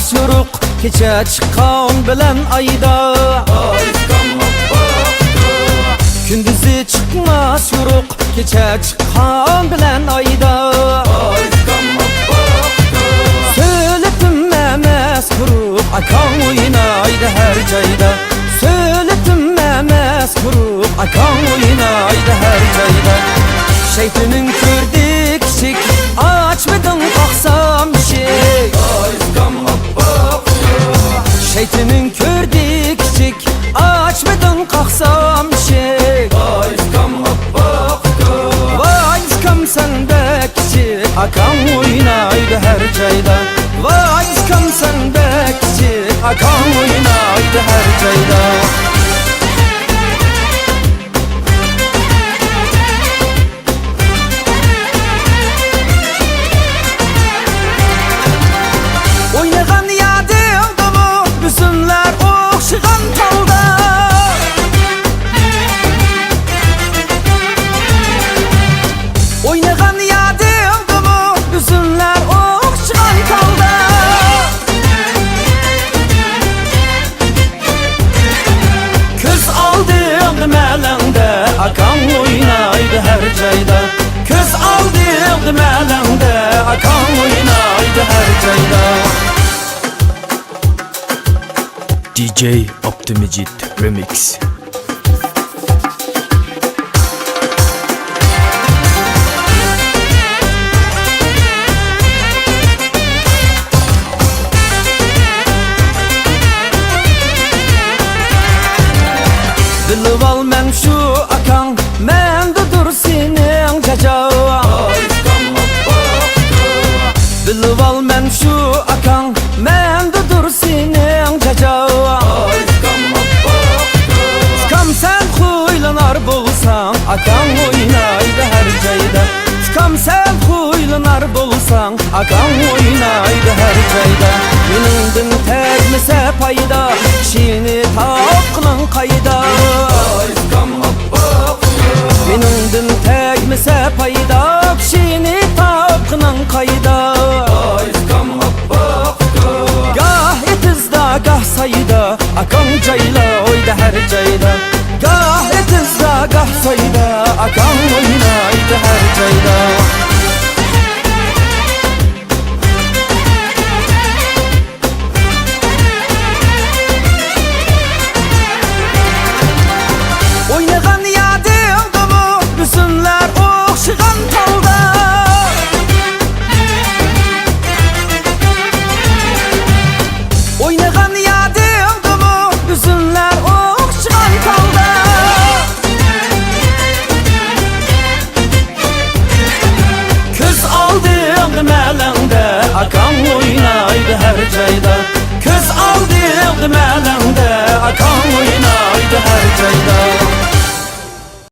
çıkmaz yoruk, kecha çıkan bilen ayda. Gündüzü çıkmaz yoruk, kecha çıkan bilen ayda. Söyletim emes kuruk, akan oynaydı her cayda. Söyletim emes kuruk, akan oynaydı her cayda. Şeytanın kördü kiçik, açmadan kalksam şey. Şeytanın kördü küçük, açmadan kalksam şey. Vay iskam sende küçük, akan oynaydı her cayda. Vay iskam sende küçük, akan oynaydı her cayda. Oynagan yadımı büsünler okşıgan talda. Oynagan yadımı büsünler okşıgan talda. Köz aldım melende, akan oynaydı her cayda. Köz aldım melende, akan oynaydı her cayda. DJ Abdülmecid Remix. Bilib al men şu akan, mende dur senin cacağın. Bilib al men şu akan, mende dur senin cacağın. Skam sen huylanar bulsan, akan oynaydı her cayda. Skam sen huylanar bulsan, akan oynaydı her cayda. Menindin tegmese payda, kişini tapkılan kayda. Menindin tegmese payda, kişini tapkılan kayda. Gah etizda gah sayda, akan cayla oyda her cayda. Gah etizda gah sayda, akan oynaydı her cayda. Oynagan yadımı büsünler okşıgan talda. Oynagan yadımı büsünler okşıgan talda. Köz aldım melende, akan oynaydı her cayda. Köz aldım melende,